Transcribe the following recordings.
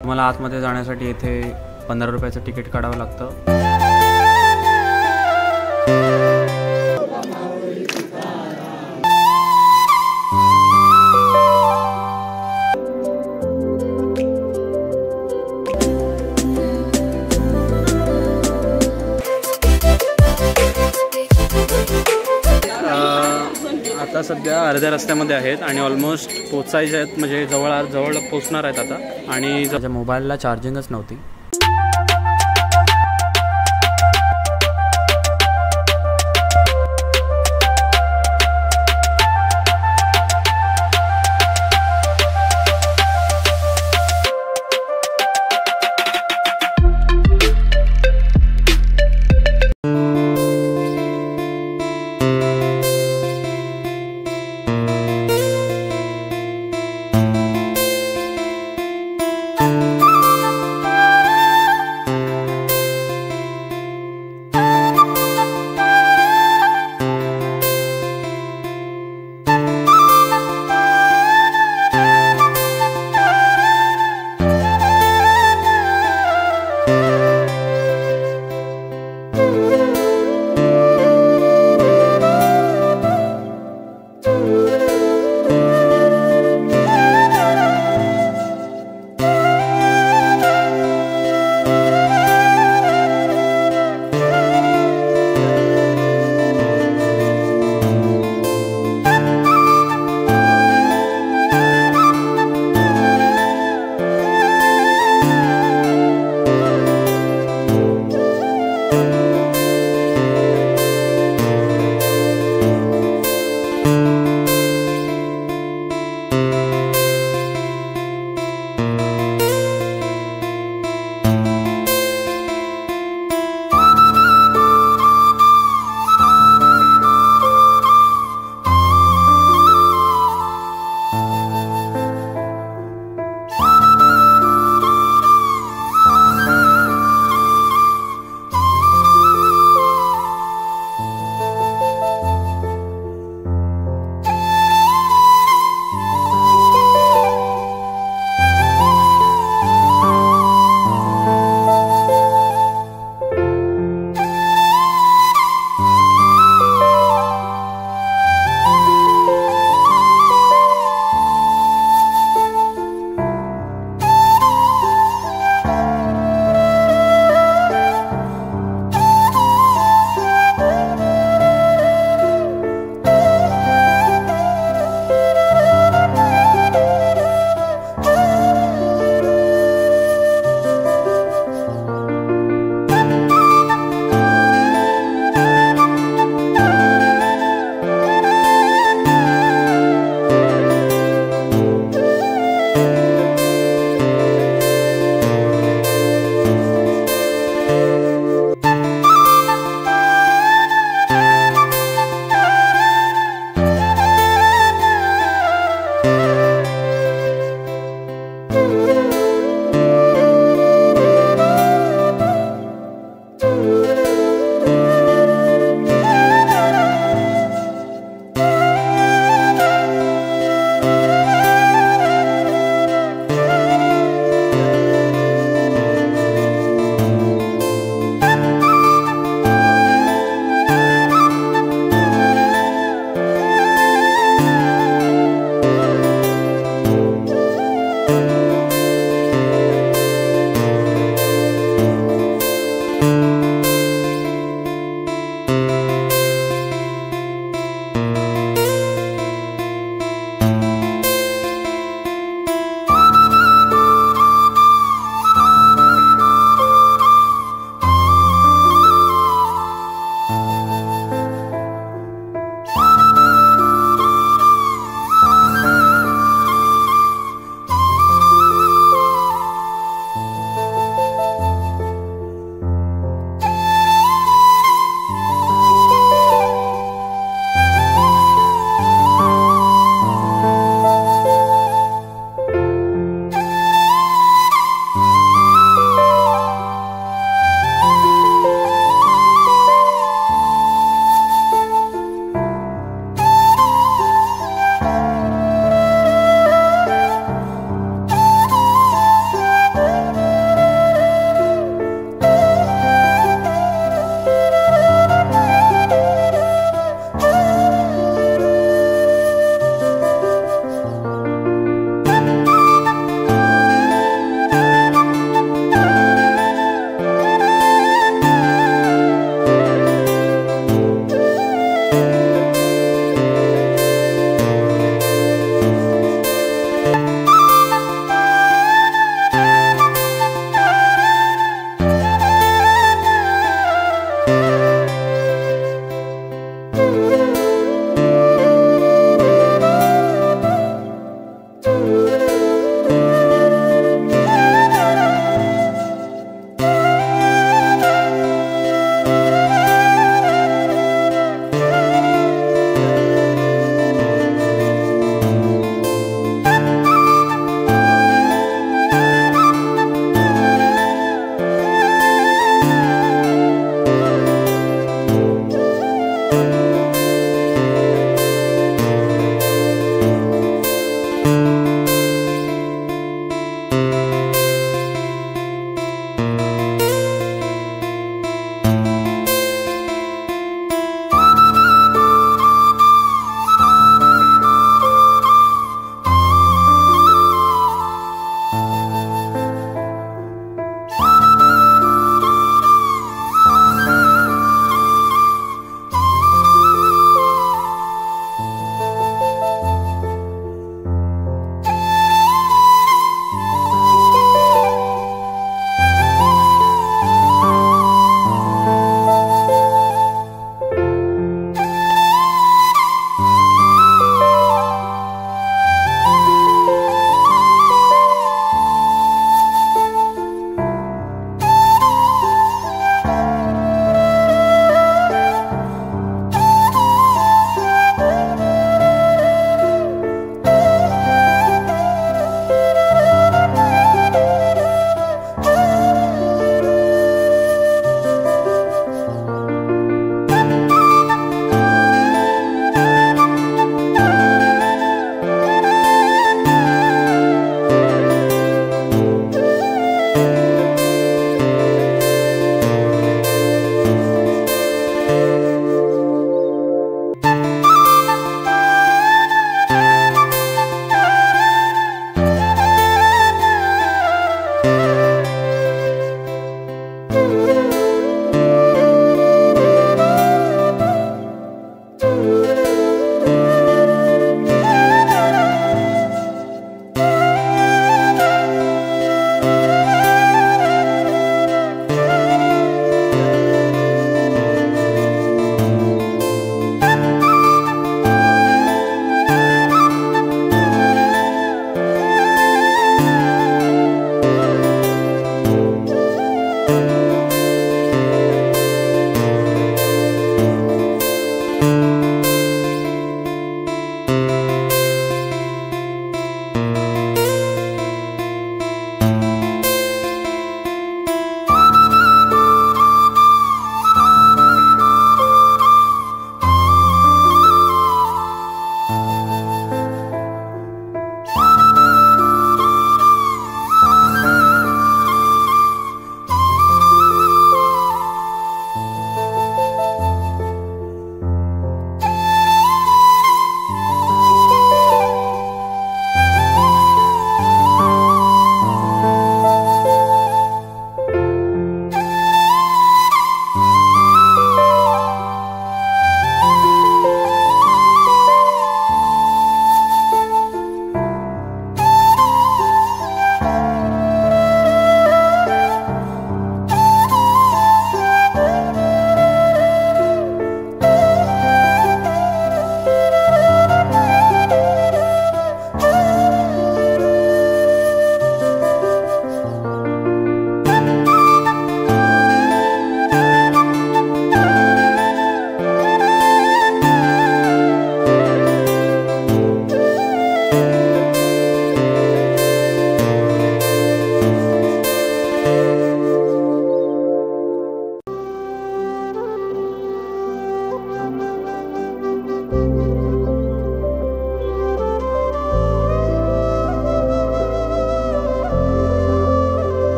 तुम्हाला आतमध्ये जाण्यासाठी इथे 15 रुपयाचं तिकीट काढावं लागतं। आता सध्या अर्ध्या रस्त्यामध्ये आहेत आणि ऑलमोस्ट पोचायचे आहेत, म्हणजे जवळ पोचणार आहेत आता। आणि माझ्या मोबाईलला चार्जिंगच नव्हती।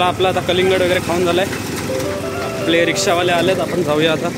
आपला आता कलिंगड वगैरे खाऊन झालं आहे, आपले रिक्षावाले आलेत, आपण जाऊया आता.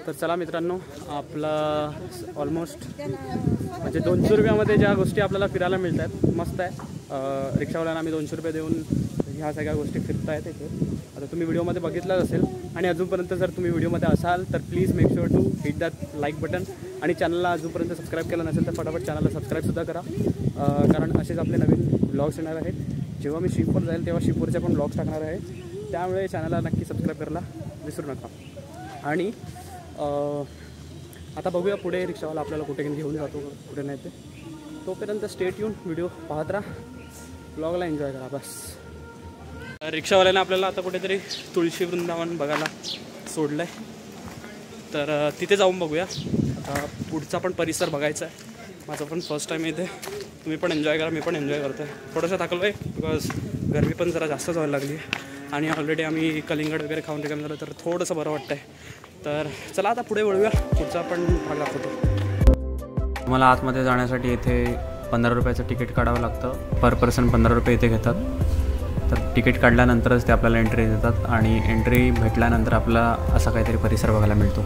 तर चला मित्रांनो, आपला ऑलमोस्ट म्हणजे 200 रुपयामध्ये ज्या गोष्टी आपल्याला फिरायला मिळतात मस्त आहे. रिक्षावाल्यांना आम्ही 200 रुपये देऊन ह्या सगळ्या गोष्टी फिरतायत इथे. आता तुम्ही व्हिडिओमध्ये बघितलंच असेल, आणि अजूनपर्यंत जर तुम्ही व्हिडिओमध्ये असाल तर please make sure to hit that like button, आणि चॅनलला अजूनपर्यंत सबस्क्राईब केलं नसेल तर फटाफट चॅनलला सबस्क्राईबसुद्धा करा, कारण असेच आपले नवीन ब्लॉग्स येणार आहेत. जेव्हा मी शिपवर जाईल तेव्हा शिपवरचे पण ब्लॉग्स टाकणार आहे, त्यामुळे चॅनलला नक्की सबस्क्राईब करायला विसरू नका. आणि आता बघूया पुढे रिक्षावाला आपल्याला कुठे घेऊन जातो कुठे नाही ते. तोपर्यंत स्टे ट्यून, व्हिडिओ पाहत राहा, ब्लॉगला एन्जॉय करा बस. रिक्षावाल्याने आपल्याला आता कुठेतरी तुळशी वृंदावन बघायला सोडलं आहे, तर तिथे जाऊन बघूया. आता पुढचा पण परिसर बघायचा आहे. माझं पण फर्स्ट टाईम इथे, तुम्ही पण एन्जॉय करा, मी पण एन्जॉय करतो आहे. थोडंसं थकलो आहे बिकॉज गरमी पण जरा जास्तच व्हायला लागली आहे, आणि ऑलरेडी आम्ही कलिंगड वगैरे खाऊन रिकाम झालं, तर थोडंसं बरं वाटतं आहे. तर चला आता पुढे वळूया, पुढचा पण भाग दाखवतो. तुम्हाला आतमध्ये जाण्यासाठी इथे 15 रुपयाचं तिकीट काढावं लागतं. पर पर्सन 15 रुपये इथे घेतात. तर तिकीट काढल्यानंतरच ते आपल्याला एंट्री देतात, आणि एंट्री भेटल्यानंतर आपल्याला असा काहीतरी परिसर बघायला मिळतो.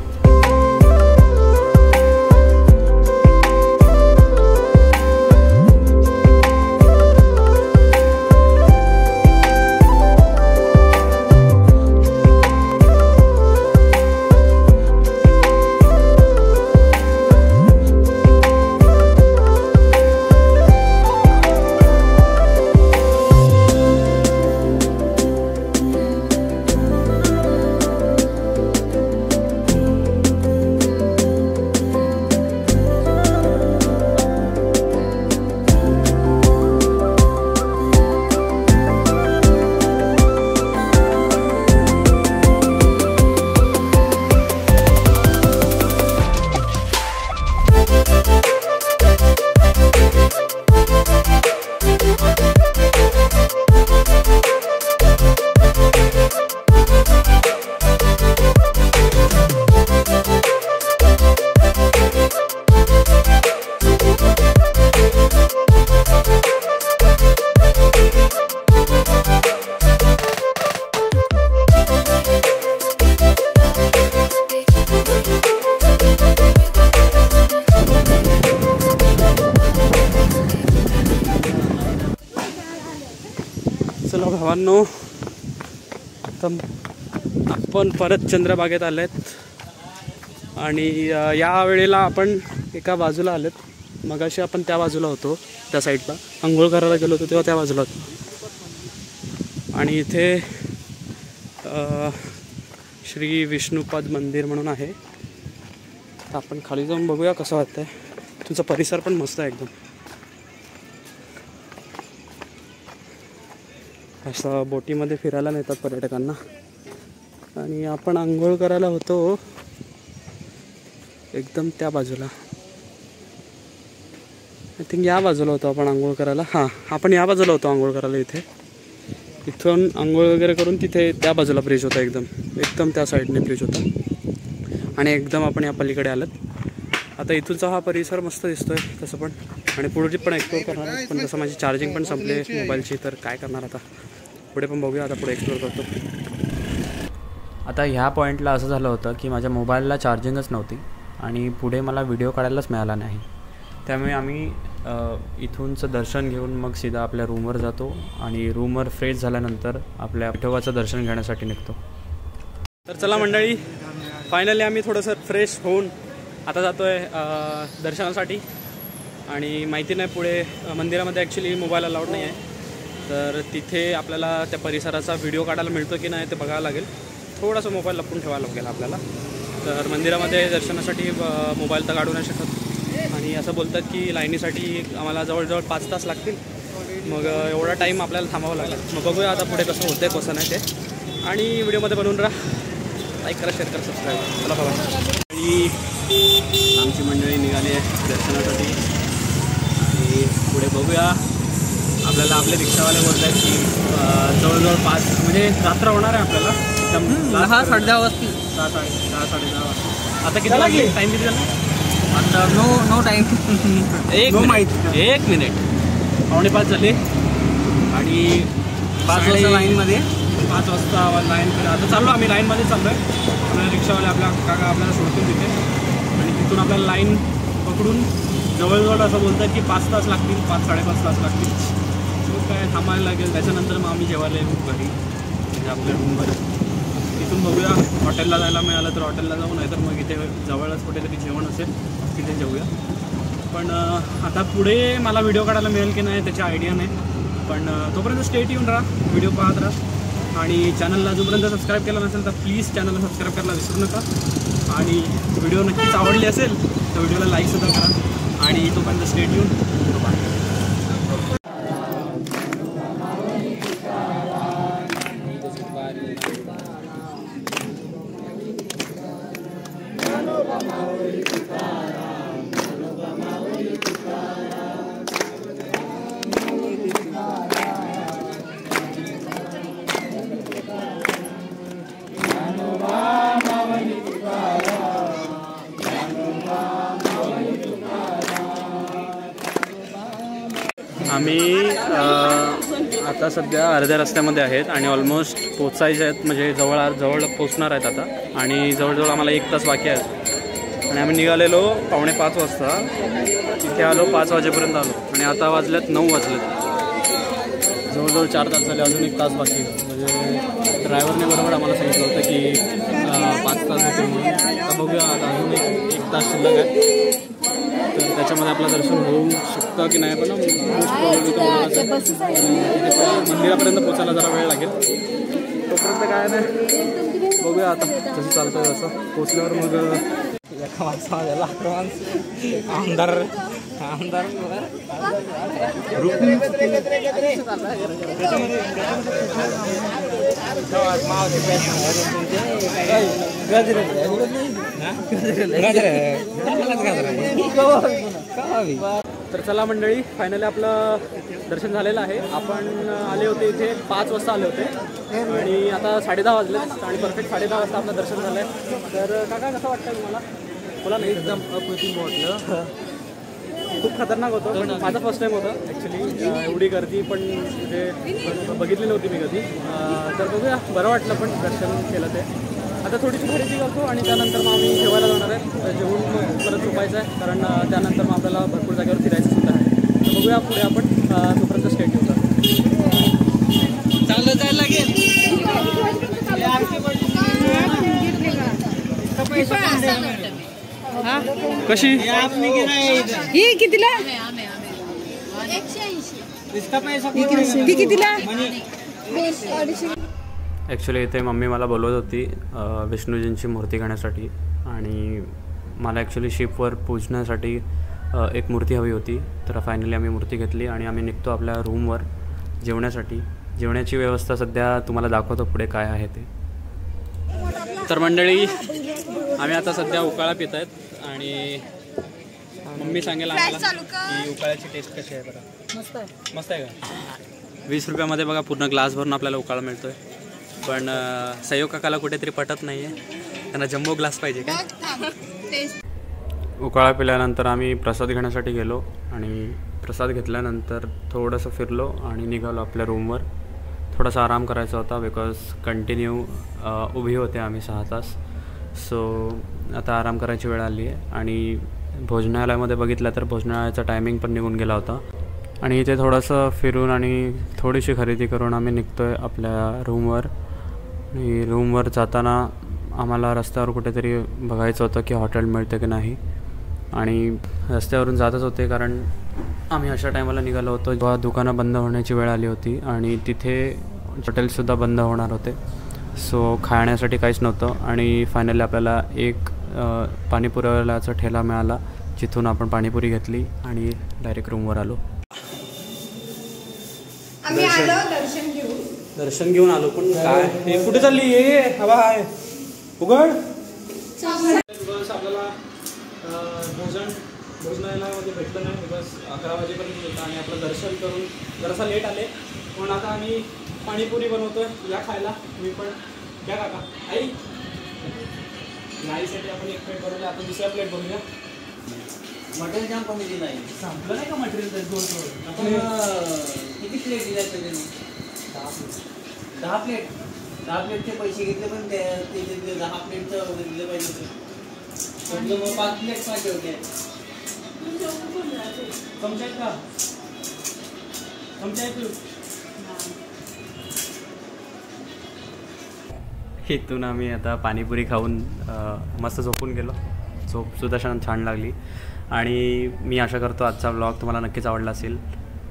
चला भावांनो, आता आपण परत चंद्रबागेत आलेत, आणि या वेळेला आपण एका बाजूला आलेत. मगाशी आपण त्या बाजूला होतो, त्या साईडला आंघोळ करायला गेलो होतो तेव्हा त्या बाजूला होतो. आणि इथे श्री विष्णुपद मंदिर म्हणून आहे. तर आपण खाली जाऊन बघूया कसं वाटतंय. तुमचा परिसर पण मस्त आहे एकदम. असं बोटीमध्ये फिरायला नेतात पर्यटकांना. आणि आपण आंघोळ करायला होतो एकदम त्या बाजूला. आय थिंक या बाजूला होतो आपण आंघोळ करायला. हां, आपण या बाजूला होतो आंघोळ करायला. इथून आंघोळ वगैरे करून तिथे त्या बाजूला ब्रिज होता, एकदम त्या साईडने ब्रिज होता. आणि एकदम आपण या पलीकडे आलं. आता इथूनचा हा परिसर मस्त दिसतोय तसं पण. आणि पुढे पण एक्सप्लोर करणार, पण तसं माझी चार्जिंग पण संपले मोबाईलची, तर काय करणार आता. पुढे पण बघूया, आता पुढे एक्सप्लोर करतो. आता ह्या पॉईंटला असं झालं होतं की माझ्या मोबाईलला चार्जिंगच नव्हती आणि पुढे मला व्हिडिओ काढायलाच मिळाला नाही. त्यामुळे आम्ही इथूनचं दर्शन घेऊन मग सीधा आपल्या रूमवर जातो आणि रूमवर फ्रेश झाल्यानंतर आपल्या विठोबाचं दर्शन घेण्यासाठी निघतो. तर चला मंडळी, फायनली आम्ही थोडंसं फ्रेश होऊन आता जातो आहे दर्शनासाठी. आणि माहिती नाही पुढे मंदिरामध्ये ॲक्च्युली मोबाईल अलाउड नाही आहे, तर तिथे आपल्याला त्या परिसराचा व्हिडिओ काढायला मिळतो की नाही ते बघावं लागेल. थोडासा मोबाईल लपून ठेवायला लागेल आपल्याला. तर मंदिरामध्ये दर्शनासाठी मोबाईल तर काढू नाही शकत. आणि असं बोलतात की लाईनीसाठी आम्हाला जवळजवळ 5 तास लागतील. मग एवढा टाईम आपल्याला थांबावं लागेल. मग बघूया आता पुढे कसं होतं आहे कसं नाही ते. आणि व्हिडिओमध्ये बनवून राहा, लाईक करा, शेअर करा, सबस्क्राईब करा. चला बघा. आणि आमची मंडळी निघाली आहे दर्शनासाठी. आणि पुढे बघूया. आपल्याला आपले रिक्षावाले बोलत आहेत की जवळजवळ 5 म्हणजे रात्र होणार आहे आपल्याला. 10 साडे 10 वाजतील. 6 साडे 10 वाजता. आता किती लागली? टाईम किती झाला आता? No time. एक मिनिट. 4:45 झाले. आणि 5 वाजता लाईनमध्ये 5 वाजता लाईन. आता चाललो आम्ही लाईनमध्ये चाललो आहे. आपल्याला रिक्षावाले आपल्या काका आपल्याला सोडतील तिथे. आणि तिथून आपल्याला लाईन पकडून जवळजवळ असं बोलतात की 5 तास लागतील, 5-5.5 तास लागतील. मग काय थांबायला लागेल. त्याच्यानंतर मग आम्ही जेवायला येऊ घरी, म्हणजे आपल्या रूमवर. तिथून बघूया, हॉटेलला जायला मिळालं तर हॉटेलला जाऊ, नाही तर मग इथे जवळच कुठेतरी जेवण असेल तिथे जाऊया. पण आता पुढे मला व्हिडिओ काढायला मिळेल की नाही त्याची आयडिया नाही. पण तोपर्यंत स्टे ट्यून राहा, व्हिडिओ पाहत राहा. आणि चॅनलला जोपर्यंत सबस्क्राईब केला नसेल तर प्लीज चॅनलला सबस्क्राईब करायला विसरू नका. आणि व्हिडिओ नक्कीच आवडली असेल तर व्हिडिओला लाईकसुद्धा करा. आणि तोपर्यंत स्टे ट्यून. बाय. आम्ही आता सध्या अर्ध्या रस्त्यामध्ये आहेत आणि ऑलमोस्ट पोचायचे आहेत, म्हणजे जवळ पोचणार आहेत आता. आणि जवळजवळ आम्हाला 1 तास बाकी आहे. आणि आम्ही निघालेलो 4:45 वाजता. इथे आलो 5 वाजेपर्यंत आलो. आणि आता वाजल्यात 9 वाजलेत. जवळजवळ 4 तास झाले, अजून 1 तास बाकी. म्हणजे ड्रायव्हरने बरोबर आम्हाला सांगितलं होतं की 5 तास होते म्हणून. आता बघूया, आता अजून 1 तास शिल्लक आहे. तर त्याच्यामध्ये आपलं दर्शन होऊ शकतं की नाही, पण मंदिरापर्यंत पोचायला जरा वेळ लागेल. तोपर्यंत काय नाही, बघूया आता कसं चालतं. तसं पोचल्यावर मग आमदार तर चला मंडळी, फायनली आपलं दर्शन झालेलं आहे. आपण आले होते इथे 5 वाजता आले होते आणि आता 10:30 वाजले आणि परफेक्ट 10:30 वाजता आपलं दर्शन झालं आहे. तर काका कसं वाटतं तुम्हाला? बोला नाही. एकदम अप्रतिम वाटलं. खूप खतरनाक होतं, पण माझा फर्स्ट टाईम होतं ॲक्च्युली. एवढी गर्दी पण म्हणजे बघितली नव्हती मी कधी. तर बघूया, बरं वाटलं पण दर्शन केलं ते. आता थोडीशी खरेदी करतो आणि त्यानंतर मग आम्ही जेवायला जाणार आहे. जेवून मग परत झोपायचं आहे, कारण त्यानंतर मग आपल्याला भरपूर जागेवर फिरायचं सुद्धा आहे. तर बघूया पुढे आपण तोपर्यंत स्टे ठेवतो. चांगलं जायला लागेल. कशी ही कितीला? 180. कितीला? ॲक्च्युली इथे मम्मी मला बोलवत होती विष्णूजींची मूर्ती घेण्यासाठी. आणि मला ॲक्च्युली शिपवर पोचण्यासाठी एक मूर्ती हवी होती. तर फायनली आम्ही मूर्ती घेतली आणि आम्ही निघतो आपल्या रूमवर जेवण्यासाठी. जेवणाची व्यवस्था सध्या तुम्हाला दाखवतो पुढे काय आहे ते. तर मंडळी आम्ही आता सध्या उकाळा पित आहेत आणि मम्मी सांगेल आम्हाला की उकाळ्याची टेस्ट कशी आहे. बरं मस्त आहे का? 20 रुपयामध्ये बघा पूर्ण ग्लास भरून आपल्याला उकाळा मिळतो आहे. पण सहयोग काकाला कुठेतरी पटत नाही आहे, त्यांना जम्बो ग्लास पाहिजे काय. उकाळा पिल्यानंतर आम्ही प्रसाद घेण्यासाठी गेलो आणि प्रसाद घेतल्यानंतर थोडंसं फिरलो आणि निघालो आपल्या रूमवर. थोडासा आराम करायचा होता बिकॉज कंटिन्यू उभी होते आम्ही 6 तास. सो आता आराम करायची वेळ आली आहे आणि भोजनालयामध्ये बघितलं तर भोजनालयाचा टायमिंग पण निघून गेला होता आणि इथे थोडंसं फिरून आणि थोडीशी खरेदी करून आम्ही निघतो आहे आपल्या रूमवर. आणि रूमवर जाताना आम्हाला रस्त्यावर कुठेतरी बघायचं होतं की हॉटेल मिळतं की नाही आणि रस्त्यावरून जातच होते कारण आम्ही अशा टायमाला निघालो होतो जेव्हा दुकानं बंद होण्याची वेळ आली होती आणि तिथे हॉटेलसुद्धा बंद होणार होते. सो खाण्यासाठी काहीच नव्हतं आणि फायनली आपल्याला एक पाणीपुरीवाल्याचा ठेला मिळाला जिथून आपण पाणीपुरी घेतली आणि डायरेक्ट रूमवर आलो. दर्शन घेऊन आलो पण काय हे कुठे चालली ये हवा आहे उघड. आपल्याला भोजनालयामध्ये भेटलं नाही बिकॉज 11 वाजेपर्यंत होतं आणि आपलं दर्शन करून जरासा लेट आले. पण आता आम्ही पाणीपुरी बनवतो या खायला. मी पण घ्या काका आई आईसाठी आपण एक प्लेट भरूया. आता दुसऱ्या प्लेट भरूया. मटेरियल जाम कमी दिलं आहे. संपलं नाही का मटेरियल? आपण किती प्लेट दिल्या त्याने? 10 प्लेट. 10 प्लेटचे पैसे घेतले पण ते 10 प्लेटचं वगैरे दिलं पाहिजे. मग 5 प्लेट पाहिजे होते. चमचा आहेत का? चमचा आहेत. इथून आम्ही आता पाणीपुरी खाऊन मस्त झोपून गेलो. झोपसुद्धा छान लागली आणि मी आशा करतो आजचा व्लॉग तुम्हाला नक्कीच आवडला असेल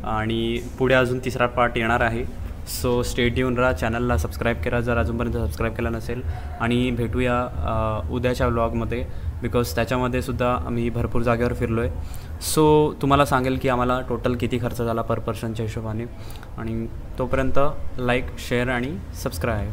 आणि पुढे अजून 3रा पार्ट येणार आहे. सो स्टे ट्यून राहा. चॅनलला सबस्क्राईब करा जर अजूनपर्यंत सबस्क्राईब केला नसेल आणि भेटूया उद्याच्या व्लॉगमध्ये बिकॉज त्याच्यामध्ये सुद्धा आम्ही भरपूर जागेवर फिरलो आहे. सो तुम्हाला सांगेल की आम्हाला टोटल किती खर्च झाला पर पर्सनच्या हिशोबाने आणि तोपर्यंत लाईक शेअर आणि सबस्क्राईब.